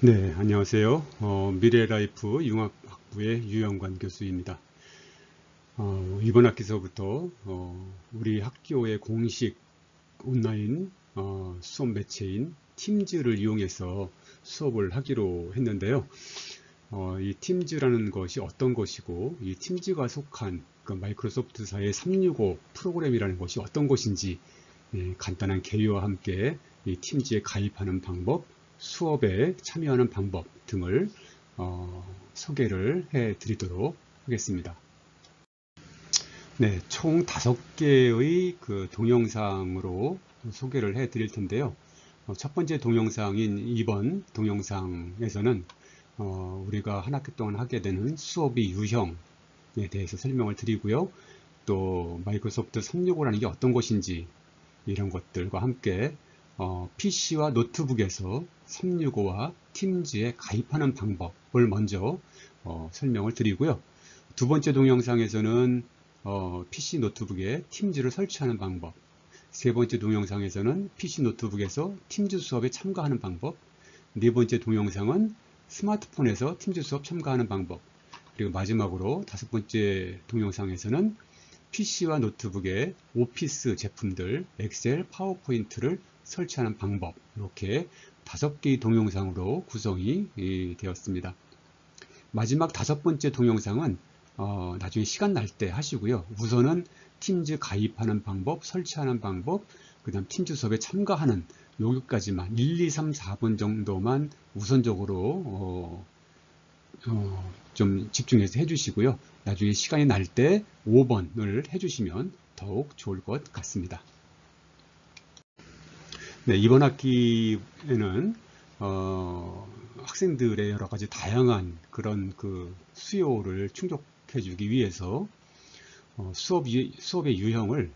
네, 안녕하세요. 미래라이프 융합학부의 유영관 교수입니다. 이번 학기서부터 우리 학교의 공식 온라인 수업 매체인 팀즈를 이용해서 수업을 하기로 했는데요. 이 팀즈라는 것이 어떤 것이고, 이 팀즈가 속한 그 마이크로소프트사의 365 프로그램이라는 것이 어떤 것인지 간단한 개요와 함께 이 팀즈에 가입하는 방법, 수업에 참여하는 방법 등을 소개를 해 드리도록 하겠습니다. 네, 총 5개의 그 동영상으로 소개를 해 드릴 텐데요. 첫 번째 동영상인 이번 동영상에서는 우리가 한 학기 동안 하게 되는 수업의 유형에 대해서 설명을 드리고요. 또 마이크로소프트 365라는 게 어떤 것인지 이런 것들과 함께 PC와 노트북에서 365와 팀즈에 가입하는 방법을 먼저 설명을 드리고요. 두 번째 동영상에서는 PC 노트북에 팀즈를 설치하는 방법, 세 번째 동영상에서는 PC 노트북에서 팀즈 수업에 참가하는 방법, 네 번째 동영상은 스마트폰에서 팀즈 수업 참가하는 방법, 그리고 마지막으로 다섯 번째 동영상에서는 PC와 노트북에 오피스 제품들, 엑셀, 파워포인트를 설치하는 방법, 이렇게 5개의 동영상으로 구성이 되었습니다. 마지막 5번째 동영상은 나중에 시간 날 때 하시고요. 우선은 팀즈 가입하는 방법, 설치하는 방법, 그 다음 팀즈 수업에 참가하는 여기까지만 1, 2, 3, 4번 정도만 우선적으로 좀 집중해서 해주시고요. 나중에 시간이 날 때 5번을 해주시면 더욱 좋을 것 같습니다. 네, 이번 학기에는 학생들의 여러 가지 다양한 그런 그 수요를 충족해주기 위해서 수업의 유형을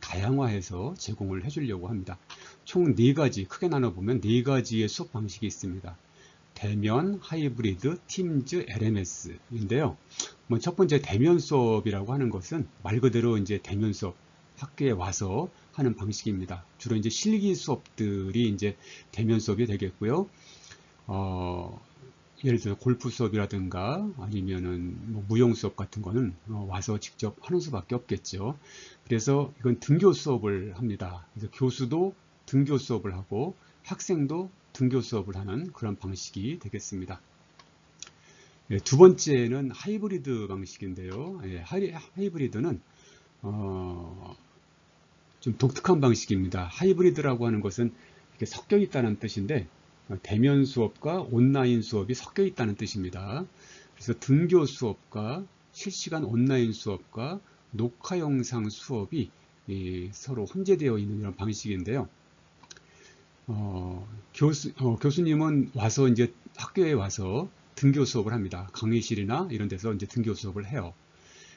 다양화해서 제공을 해주려고 합니다. 총 4가지, 크게 나눠보면 4가지의 수업 방식이 있습니다. 대면, 하이브리드, 팀즈, LMS인데요. 첫 번째 대면 수업이라고 하는 것은 말 그대로 이제 대면 수업, 학교에 와서 하는 방식입니다. 주로 이제 실기 수업들이 이제 대면 수업이 되겠고요. 예를 들어 골프 수업이라든가 아니면은 뭐 무용 수업 같은 거는 와서 직접 하는 수밖에 없겠죠. 그래서 이건 등교 수업을 합니다. 그래서 교수도 등교 수업을 하고 학생도 등교 수업을 하는 그런 방식이 되겠습니다. 두 번째는 하이브리드 방식인데요. 하이브리드는 좀 독특한 방식입니다. 하이브리드라고 하는 것은 이렇게 섞여 있다는 뜻인데 대면 수업과 온라인 수업이 섞여 있다는 뜻입니다. 그래서 등교 수업과 실시간 온라인 수업과 녹화 영상 수업이 서로 혼재되어 있는 이런 방식인데요. 교수님은 와서 이제 학교에 와서 등교 수업을 합니다. 강의실이나 이런 데서 이제 등교 수업을 해요.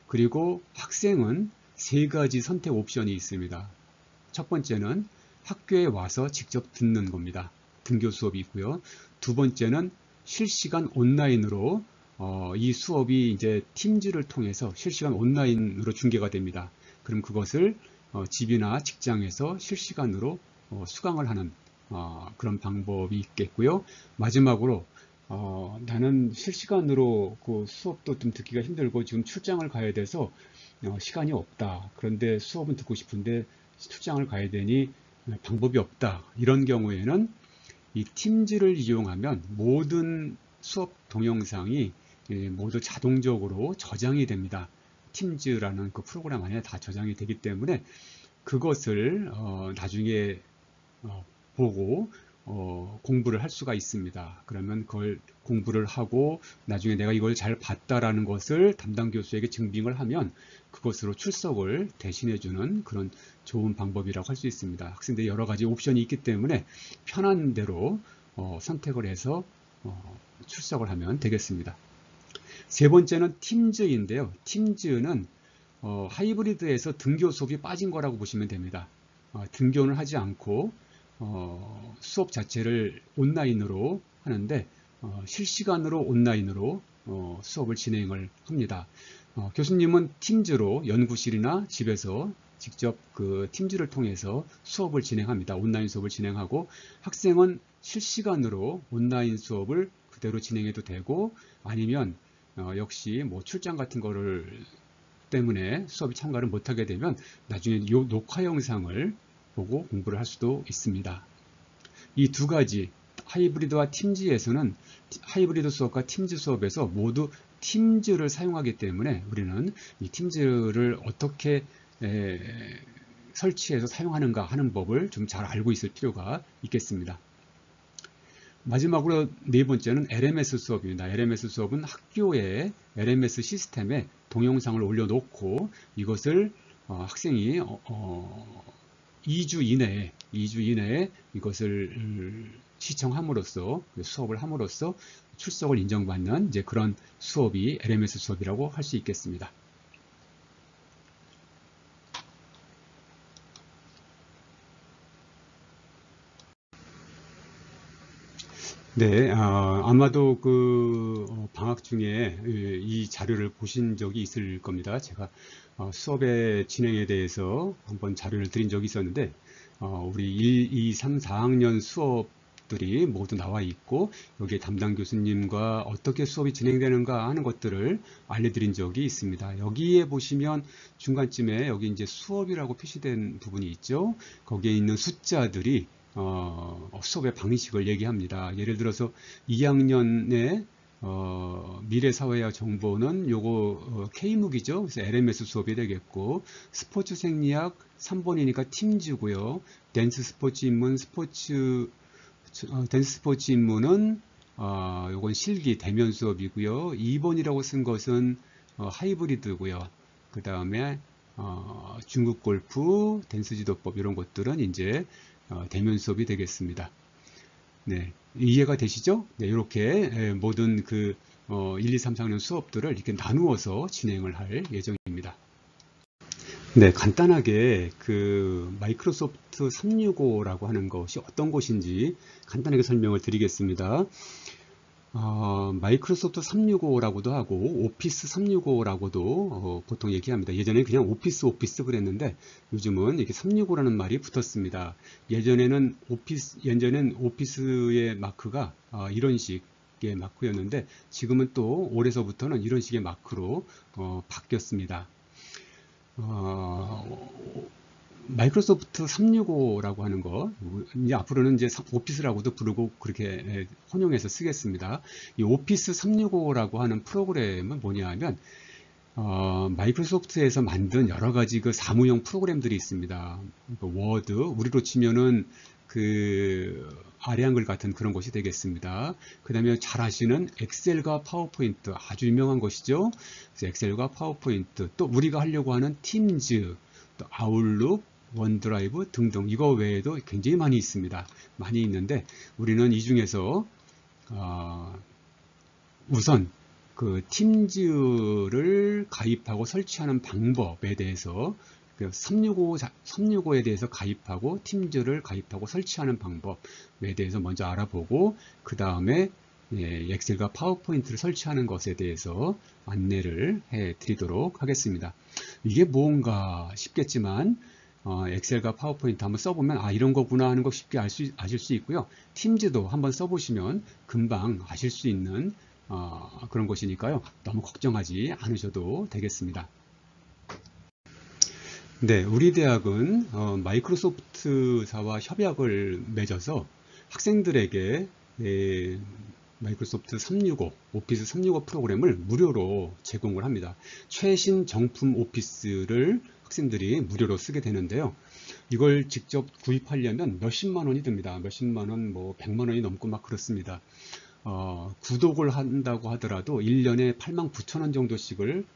그리고 학생은 3가지 선택 옵션이 있습니다. 첫 번째는 학교에 와서 직접 듣는 겁니다. 등교 수업이 있고요. 두 번째는 실시간 온라인으로 이 수업이 이제 팀즈를 통해서 실시간 온라인으로 중계가 됩니다. 그럼 그것을 집이나 직장에서 실시간으로 수강을 하는 그런 방법이 있겠고요. 마지막으로 나는 실시간으로 그 수업도 좀 듣기가 힘들고 지금 출장을 가야 돼서 시간이 없다. 그런데 수업은 듣고 싶은데 출장을 가야 되니 방법이 없다. 이런 경우에는 이 팀즈를 이용하면 모든 수업 동영상이 모두 자동적으로 저장이 됩니다. 팀즈라는 그 프로그램 안에 다 저장이 되기 때문에 그것을 나중에 보고 공부를 할 수가 있습니다. 그러면 그걸 공부를 하고 나중에 내가 이걸 잘 봤다라는 것을 담당 교수에게 증빙을 하면 그것으로 출석을 대신해주는 그런 좋은 방법이라고 할 수 있습니다. 학생들이 여러 가지 옵션이 있기 때문에 편한 대로 선택을 해서 출석을 하면 되겠습니다. 세 번째는 팀즈인데요. 팀즈는 하이브리드에서 등교 수업이 빠진 거라고 보시면 됩니다. 등교는 하지 않고 수업 자체를 온라인으로 하는데 실시간으로 온라인으로 수업을 진행을 합니다. 교수님은 팀즈로 연구실이나 집에서 직접 그 팀즈를 통해서 수업을 진행합니다. 온라인 수업을 진행하고 학생은 실시간으로 온라인 수업을 그대로 진행해도 되고 아니면 역시 뭐 출장 같은 거를 때문에 수업에 참가를 못하게 되면 나중에 이 녹화 영상을 보고 공부를 할 수도 있습니다. 이 두 가지 하이브리드와 팀즈에서는 하이브리드 수업과 팀즈 수업에서 모두 팀즈를 사용하기 때문에 우리는 이 팀즈를 어떻게 설치해서 사용하는가 하는 법을 좀 잘 알고 있을 필요가 있겠습니다. 마지막으로 네 번째는 LMS 수업입니다. LMS 수업은 학교의 LMS 시스템에 동영상을 올려놓고 이것을 학생이 2주 이내에 이것을 시청함으로써 수업을 함으로써 출석을 인정받는 이제 그런 수업이 LMS 수업이라고 할 수 있겠습니다. 네, 아마도 그 방학 중에 이 자료를 보신 적이 있을 겁니다. 제가 수업의 진행에 대해서 한번 자료를 드린 적이 있었는데 우리 1, 2, 3, 4학년 수업들이 모두 나와 있고 여기에 담당 교수님과 어떻게 수업이 진행되는가 하는 것들을 알려드린 적이 있습니다. 여기에 보시면 중간쯤에 여기 이제 수업이라고 표시된 부분이 있죠. 거기에 있는 숫자들이 수업의 방식을 얘기합니다. 예를 들어서 2학년의 미래사회와 정보는 요거 K묵이죠. 그래서 LMS 수업이 되겠고 스포츠 생리학 3번이니까 팀즈고요. 댄스 스포츠 입문 댄스 스포츠 입문은 요건 실기 대면 수업이고요. 2번이라고 쓴 것은 하이브리드고요. 그 다음에 중국 골프, 댄스 지도법 이런 것들은 이제 대면 수업이 되겠습니다. 네, 이해가 되시죠? 네, 이렇게 모든 그 1, 2, 3, 4학년 수업들을 이렇게 나누어서 진행을 할 예정입니다. 네, 간단하게 그 마이크로소프트 365라고 하는 것이 어떤 것인지 간단하게 설명을 드리겠습니다. 마이크로소프트 365라고도 하고 오피스 365라고도 보통 얘기합니다. 예전에 그냥 오피스 그랬는데 요즘은 이렇게 365라는 말이 붙었습니다. 예전에는 오피스의 마크가 이런 식의 마크였는데 지금은 또 올해서부터는 이런 식의 마크로 바뀌었습니다. 마이크로소프트 365라고 하는 거, 이제 앞으로는 이제 오피스라고도 부르고 그렇게 혼용해서 쓰겠습니다. 이 오피스 365라고 하는 프로그램은 뭐냐 하면, 마이크로소프트에서 만든 여러 가지 그 사무용 프로그램들이 있습니다. 워드, 우리로 치면은 그 아래 한글 같은 그런 것이 되겠습니다. 그 다음에 잘 아시는 엑셀과 파워포인트, 아주 유명한 것이죠. 그래서 엑셀과 파워포인트, 또 우리가 하려고 하는 팀즈, 또 아웃룩, 원드라이브 등등 이거 외에도 굉장히 많이 있습니다. 많이 있는데 우리는 이 중에서 우선 그 팀즈를 가입하고 설치하는 방법에 대해서 365에 대해서 가입하고 팀즈를 가입하고 설치하는 방법에 대해서 먼저 알아보고 그 다음에 엑셀과 파워포인트를 설치하는 것에 대해서 안내를 해 드리도록 하겠습니다. 이게 뭔가 싶겠지만 엑셀과 파워포인트 한번 써보면 이런 거구나 하는 거 쉽게 아실 수 있고요. 팀즈도 한번 써보시면 금방 아실 수 있는 그런 것이니까요. 너무 걱정하지 않으셔도 되겠습니다. 네, 우리 대학은 마이크로소프트사와 협약을 맺어서 학생들에게 마이크로소프트 365, 오피스 365 프로그램을 무료로 제공을 합니다. 최신 정품 오피스를 학생들이 무료로 쓰게 되는데요. 이걸 직접 구입하려면 몇십만 원이 듭니다. 몇십만 원, 뭐 100만 원이 넘고 막 그렇습니다. 구독을 한다고 하더라도 1년에 89,000원 정도씩을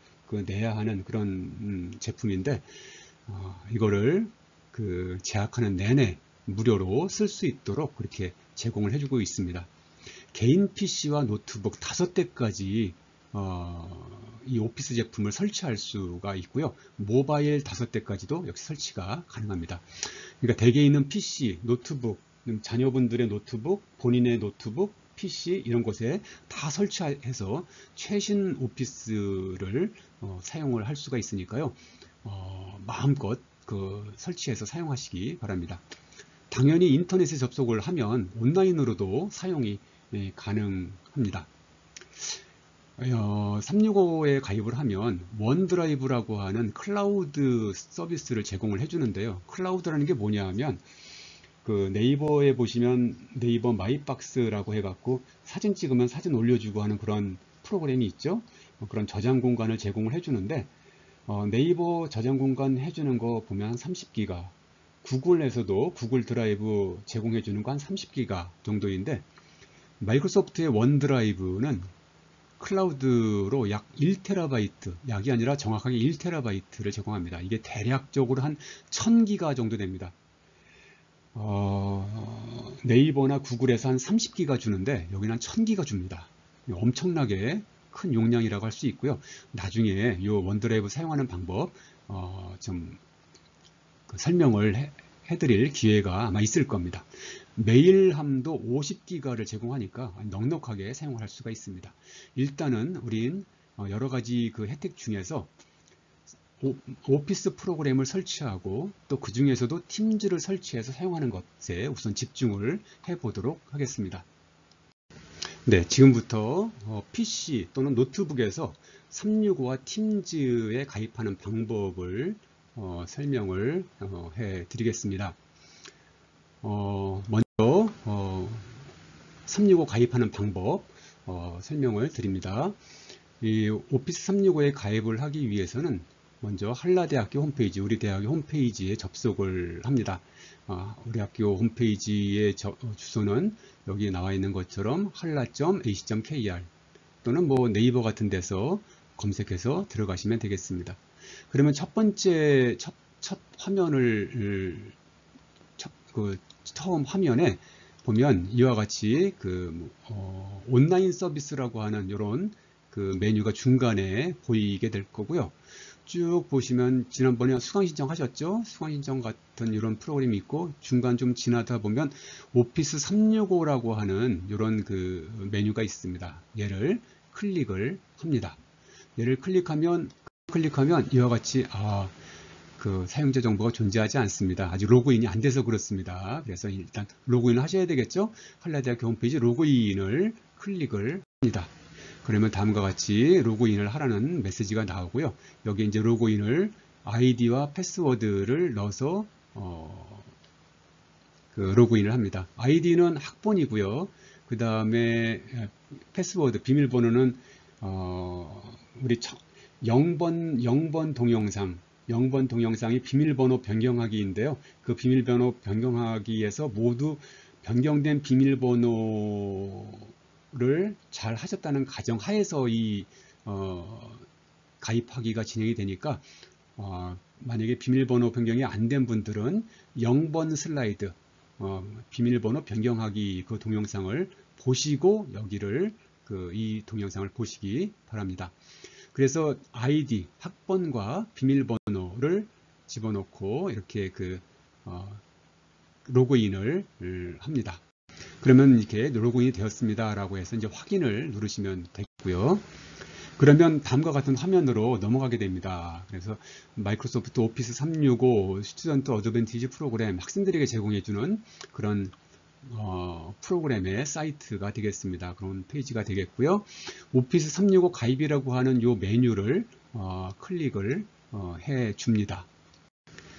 내야 하는 그런 제품인데 이거를 재학하는 내내 무료로 쓸 수 있도록 그렇게 제공을 해주고 있습니다. 개인 PC와 노트북 5대까지 이 오피스 제품을 설치할 수가 있고요. 모바일 5대까지도 역시 설치가 가능합니다. 그러니까 댁에 있는 PC, 노트북, 자녀분들의 노트북, 본인의 노트북, PC 이런 곳에 다 설치해서 최신 오피스를 사용을 할 수가 있으니까요. 마음껏 설치해서 사용하시기 바랍니다. 당연히 인터넷에 접속을 하면 온라인으로도 사용이 가능합니다. 365에 가입을 하면 원드라이브라고 하는 클라우드 서비스를 제공을 해주는데요. 클라우드라는 게 뭐냐 하면 그 네이버에 보시면 네이버 마이박스라고 해갖고 사진 찍으면 사진 올려주고 하는 그런 프로그램이 있죠. 그런 저장 공간을 제공을 해주는데 네이버 저장 공간 해주는 거 보면 한 30기가, 구글에서도 구글 드라이브 제공해주는 거 한 30기가 정도인데, 마이크로소프트의 원드라이브는 클라우드로 약 1TB, 약이 아니라 정확하게 1TB를 제공합니다. 이게 대략적으로 한 1000기가 정도 됩니다. 네이버나 구글에서 한 30기가 주는데 여기는 한 1000기가 줍니다. 엄청나게 큰 용량이라고 할 수 있고요. 나중에 이 원드라이브 사용하는 방법 좀 설명을 해드릴 기회가 아마 있을 겁니다. 메일함도 50기가를 제공하니까 넉넉하게 사용할 수가 있습니다. 일단은 우린 여러 가지 그 혜택 중에서 오피스 프로그램을 설치하고 또 그 중에서도 팀즈를 설치해서 사용하는 것에 우선 집중을 해보도록 하겠습니다. 네, 지금부터 PC 또는 노트북에서 365와 팀즈에 가입하는 방법을 설명을 해 드리겠습니다. 먼저 365 가입하는 방법 설명을 드립니다. 이 오피스 365에 가입을 하기 위해서는 먼저 한라대학교 홈페이지, 우리 대학의 홈페이지에 접속을 합니다. 우리 학교 홈페이지의 주소는 여기 나와 있는 것처럼 한라.ac.kr 또는 뭐 네이버 같은 데서 검색해서 들어가시면 되겠습니다. 그러면 첫 번째 첫 화면을 처음 화면에 보면 이와 같이 온라인 서비스라고 하는 이런 그 메뉴가 중간에 보이게 될 거고요. 쭉 보시면 지난번에 수강 신청하셨죠? 수강 신청 같은 이런 프로그램이 있고 중간 좀 지나다 보면 오피스 365라고 하는 이런 그 메뉴가 있습니다. 얘를 클릭을 합니다. 얘를 클릭하면 이와 같이 그 사용자 정보가 존재하지 않습니다. 아직 로그인이 안 돼서 그렇습니다. 그래서 일단 로그인을 하셔야 되겠죠? 한라대학교 홈페이지 로그인을 클릭을 합니다. 그러면 다음과 같이 로그인을 하라는 메시지가 나오고요. 여기 이제 로그인을 아이디와 패스워드를 넣어서 로그인을 합니다. 아이디는 학번이고요. 그 다음에 패스워드 비밀번호는 우리 0번 동영상이 비밀번호 변경하기인데요. 그 비밀번호 변경하기에서 모두 변경된 비밀번호를 잘 하셨다는 가정하에서 이 가입하기가 진행이 되니까 만약에 비밀번호 변경이 안 된 분들은 0번 슬라이드 비밀번호 변경하기 그 동영상을 보시고 여기를 이 동영상을 보시기 바랍니다. 그래서 아이디, 학번과 비밀번호를 집어넣고 이렇게 로그인을 합니다. 그러면 이렇게 로그인이 되었습니다 라고 해서 이제 확인을 누르시면 되고요. 그러면 다음과 같은 화면으로 넘어가게 됩니다. 그래서 마이크로소프트 오피스 365 스튜던트 어드밴티지 프로그램, 학생들에게 제공해주는 그런 프로그램의 사이트가 되겠습니다. 그런 페이지가 되겠고요. 오피스 365 가입이라고 하는 이 메뉴를 클릭을 해 줍니다.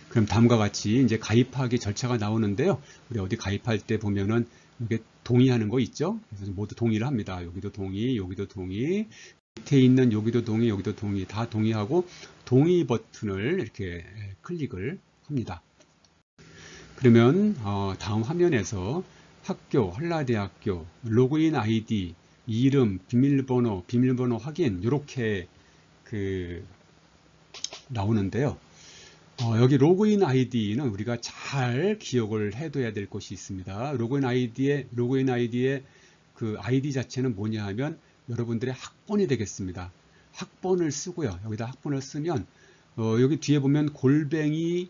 그럼 다음과 같이 이제 가입하기 절차가 나오는데요. 우리 어디 가입할 때 보면은 이게 동의하는 거 있죠? 그래서 모두 동의를 합니다. 여기도 동의, 여기도 동의, 밑에 있는 여기도 동의, 여기도 동의, 다 동의하고 동의 버튼을 이렇게 클릭을 합니다. 그러면 다음 화면에서 학교, 한라대학교, 로그인 아이디, 이름, 비밀번호 확인 이렇게 나오는데요. 여기 로그인 아이디는 우리가 잘 기억을 해둬야 될 것이 있습니다. 로그인 아이디의 그 아이디 자체는 뭐냐 하면 여러분들의 학번이 되겠습니다. 학번을 쓰고요. 여기다 학번을 쓰면 여기 뒤에 보면 골뱅이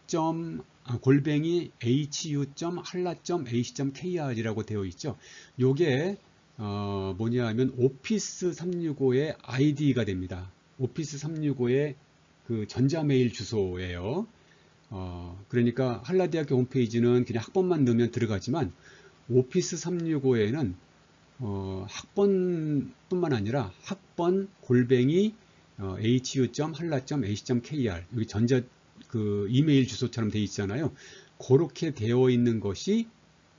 hu.hanla.ac.kr이라고 되어 있죠. 요게 뭐냐 하면 오피스 365의 아이디가 됩니다. 오피스 365의 그 전자메일 주소예요. 그러니까 한라대학교 홈페이지는 그냥 학번만 넣으면 들어가지만 오피스 365에는 학번뿐만 아니라 학번 골뱅이 hu.hanla.ac.kr 여기 전자 그 이메일 주소처럼 되어 있잖아요. 그렇게 되어 있는 것이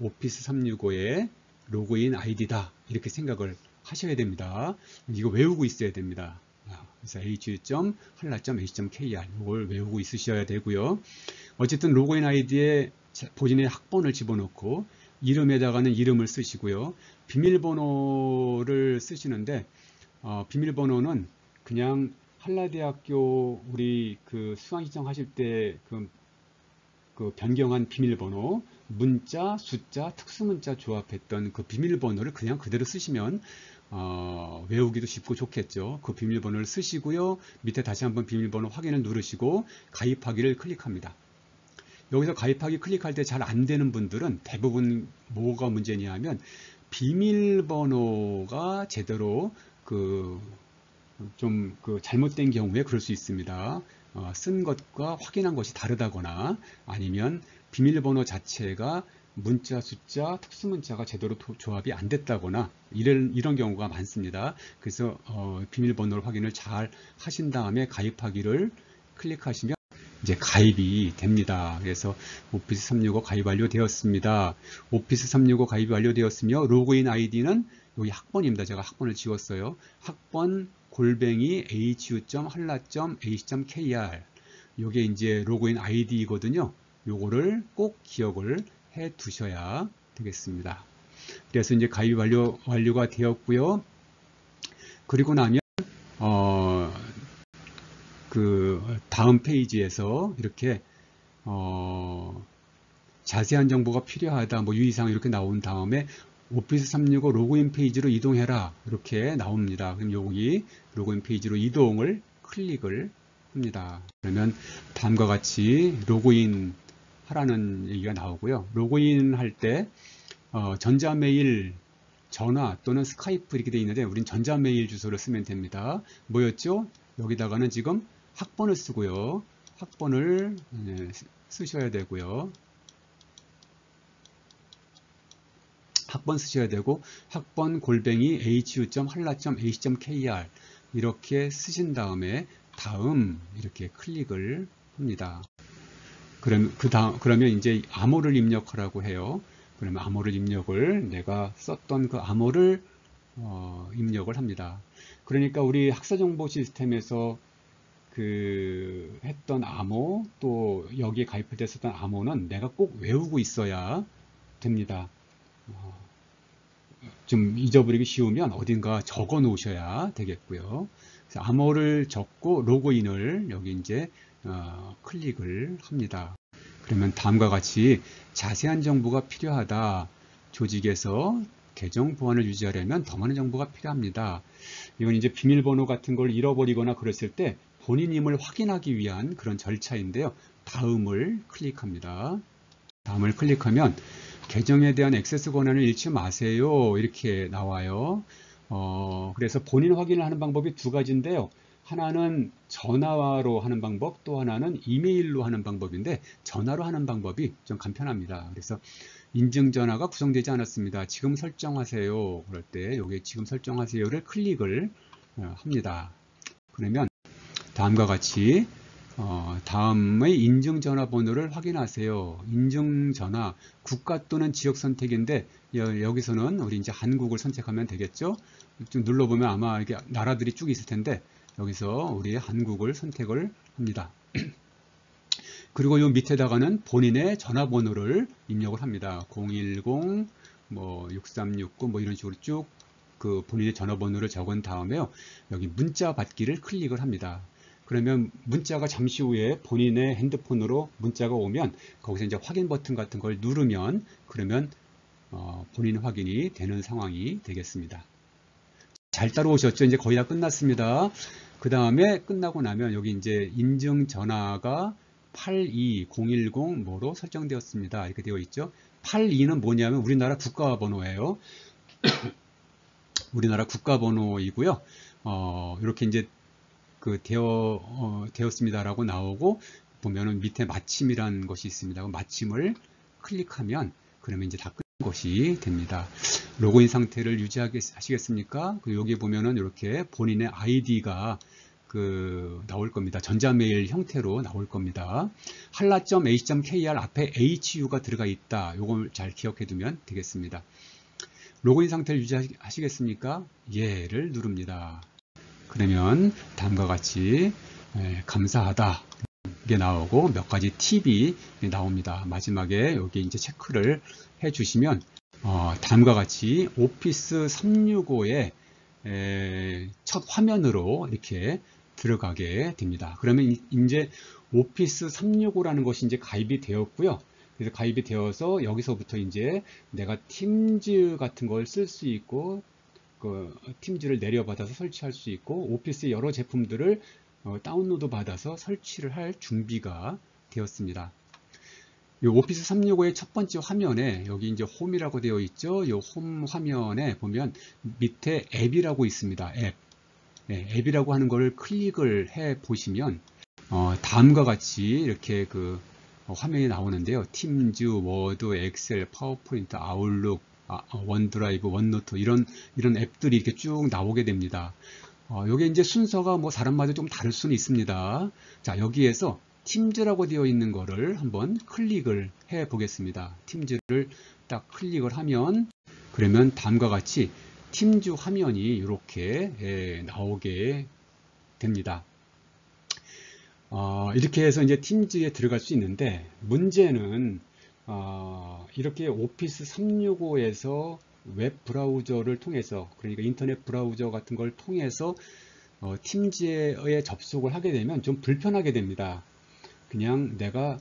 오피스 365의 로그인 아이디다 이렇게 생각을 하셔야 됩니다. 이거 외우고 있어야 됩니다. 그래서 hu.hanla.ac.kr 이걸 외우고 있으셔야 되고요. 어쨌든 로그인 아이디에 본인의 학번을 집어넣고 이름에다가는 이름을 쓰시고요. 비밀번호를 쓰시는데 비밀번호는 그냥 한라대학교 우리 그 수강 신청하실 때 그 변경한 비밀번호 문자, 숫자, 특수문자 조합했던 그 비밀번호를 그냥 그대로 쓰시면 외우기도 쉽고 좋겠죠. 그 비밀번호를 쓰시고요. 밑에 다시 한번 비밀번호 확인을 누르시고 가입하기를 클릭합니다. 여기서 가입하기 클릭할 때 잘 안 되는 분들은 대부분 뭐가 문제냐 하면 비밀번호가 제대로 좀 잘못된 경우에 그럴 수 있습니다. 쓴 것과 확인한 것이 다르다거나 아니면 비밀번호 자체가 문자, 숫자, 특수문자가 제대로 조합이 안 됐다거나 이런 경우가 많습니다. 그래서 비밀번호를 확인을 잘 하신 다음에 가입하기를 클릭하시면 이제 가입이 됩니다. 그래서 오피스 365 가입 완료되었습니다. 오피스 365 가입이 완료되었으며 로그인 아이디는 여기 학번입니다. 제가 학번을 지웠어요. 학번 골뱅이 hu.hanla.ac.kr 요게 이제 로그인 아이디거든요. 요거를 꼭 기억을 해 두셔야 되겠습니다. 그래서 이제 가입 완료가 되었고요. 그리고 나면 그 다음 페이지에서 이렇게 자세한 정보가 필요하다 뭐 유의사항 이렇게 나온 다음에 오피스 365 로그인 페이지로 이동해라 이렇게 나옵니다. 그럼 여기 로그인 페이지로 이동을 클릭을 합니다. 그러면 다음과 같이 로그인 하라는 얘기가 나오고요. 로그인 할 때 전자메일, 전화 또는 스카이프 이렇게 되어 있는데 우린 전자메일 주소를 쓰면 됩니다. 뭐였죠? 여기다가는 지금 학번을 쓰고요. 학번을 쓰셔야 되고요. 학번 쓰셔야 되고 학번 골뱅이 hu.hanla.ac.kr 이렇게 쓰신 다음에 다음 이렇게 클릭을 합니다. 그러면 이제 암호를 입력하라고 해요. 그러면 암호를 입력을 내가 썼던 그 암호를 입력을 합니다. 그러니까 우리 학사정보 시스템에서 했던 암호 또 여기에 가입할 때 썼던 암호는 내가 꼭 외우고 있어야 됩니다. 좀 잊어버리기 쉬우면 어딘가 적어 놓으셔야 되겠고요. 그래서 암호를 적고 로그인을 여기 이제 클릭을 합니다. 그러면 다음과 같이 자세한 정보가 필요하다. 조직에서 계정 보안을 유지하려면 더 많은 정보가 필요합니다. 이건 이제 비밀번호 같은 걸 잃어버리거나 그랬을 때 본인임을 확인하기 위한 그런 절차인데요. 다음을 클릭합니다. 다음을 클릭하면 계정에 대한 액세스 권한을 잃지 마세요. 이렇게 나와요. 그래서 본인 확인을 하는 방법이 두 가지인데요. 하나는 전화로 하는 방법, 또 하나는 이메일로 하는 방법인데 전화로 하는 방법이 좀 간편합니다. 그래서 인증 전화가 구성되지 않았습니다. 지금 설정하세요. 그럴 때 여기 지금 설정하세요를 클릭을 합니다. 그러면 다음과 같이 다음의 인증 전화번호를 확인하세요. 인증 전화 국가 또는 지역 선택인데 여기서는 우리 이제 한국을 선택하면 되겠죠. 좀 눌러보면 아마 이게 나라들이 쭉 있을 텐데 여기서 우리 한국을 선택을 합니다. 그리고 이 밑에다가는 본인의 전화번호를 입력을 합니다. 010, 뭐 6369, 뭐 이런 식으로 쭉 그 본인의 전화번호를 적은 다음에요. 여기 문자 받기를 클릭을 합니다. 그러면 문자가 잠시 후에 본인의 핸드폰으로 문자가 오면 거기서 이제 확인 버튼 같은 걸 누르면 그러면 본인 확인이 되는 상황이 되겠습니다. 잘 따라오셨죠? 이제 거의 다 끝났습니다. 그 다음에 끝나고 나면 여기 이제 인증 전화가 82010 뭐로 설정되었습니다. 이렇게 되어 있죠. 82는 뭐냐면 우리나라 국가번호예요. 우리나라 국가번호이고요. 이렇게 이제 되었습니다라고 나오고 보면은 밑에 마침이라는 것이 있습니다. 마침을 클릭하면 그러면 이제 다 끝난 것이 됩니다. 로그인 상태를 유지하시겠습니까? 여기 보면은 이렇게 본인의 아이디가 나올 겁니다. 전자메일 형태로 나올 겁니다. 한라.ac.kr 앞에 hu가 들어가 있다. 요걸 잘 기억해 두면 되겠습니다. 로그인 상태를 유지하시겠습니까? 예를 누릅니다. 그러면 다음과 같이 감사하다 이게 나오고 몇 가지 팁이 나옵니다. 마지막에 여기 이제 체크를 해 주시면 다음과 같이 오피스 365의 첫 화면으로 이렇게 들어가게 됩니다. 그러면 이제 오피스 365라는 것이 이제 가입이 되었고요. 그래서 가입이 되어서 여기서부터 이제 내가 팀즈 같은 걸 쓸 수 있고 팀즈를 내려받아서 설치할 수 있고 오피스의 여러 제품들을 다운로드 받아서 설치를 할 준비가 되었습니다. 이 오피스 365의 첫 번째 화면에 여기 이제 홈이라고 되어 있죠. 이 홈 화면에 보면 밑에 앱이라고 있습니다. 앱. 앱이라고 하는 것을 클릭을 해 보시면 다음과 같이 이렇게 화면이 나오는데요. 팀즈, 워드, 엑셀, 파워포인트, 아웃룩, 원드라이브, 원노트 이런 앱들이 이렇게 쭉 나오게 됩니다. 요게 이제 순서가 뭐 사람마다 좀 다를 수는 있습니다. 자, 여기에서 팀즈라고 되어 있는 거를 한번 클릭을 해 보겠습니다. 팀즈를 딱 클릭을 하면 그러면 다음과 같이 팀즈 화면이 이렇게 나오게 됩니다. 이렇게 해서 이제 팀즈에 들어갈 수 있는데 문제는 이렇게 오피스 365에서 웹 브라우저를 통해서 그러니까 인터넷 브라우저 같은 걸 통해서 팀즈에 접속을 하게 되면 좀 불편하게 됩니다. 내가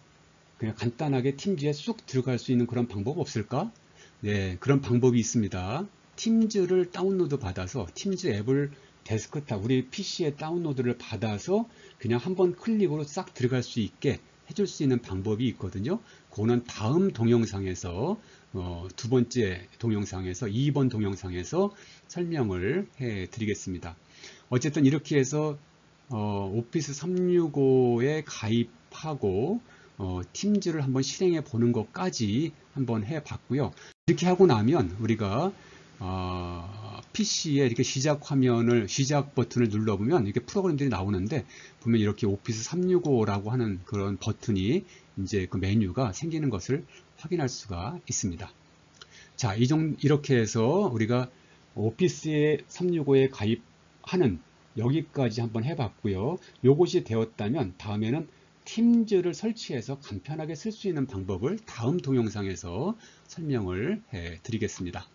그냥 간단하게 팀즈에 쑥 들어갈 수 있는 그런 방법 없을까? 네, 그런 방법이 있습니다. 팀즈를 다운로드 받아서 팀즈 앱을 데스크탑 우리 PC에 다운로드를 받아서 그냥 한번 클릭으로 싹 들어갈 수 있게 해줄 수 있는 방법이 있거든요. 그거는 다음 동영상에서 두 번째 동영상에서 2번 동영상에서 설명을 해 드리겠습니다. 어쨌든 이렇게 해서 오피스 365에 가입하고 팀즈를 한번 실행해 보는 것까지 한번 해 봤고요. 이렇게 하고 나면 우리가 PC에 이렇게 시작 버튼을 눌러보면 이렇게 프로그램들이 나오는데 보면 이렇게 오피스 365라고 하는 그런 버튼이 이제 그 메뉴가 생기는 것을 확인할 수가 있습니다. 자, 이렇게 해서 우리가 오피스 365에 가입하는 여기까지 한번 해봤고요. 요것이 되었다면 다음에는 팀즈를 설치해서 간편하게 쓸 수 있는 방법을 다음 동영상에서 설명을 해 드리겠습니다.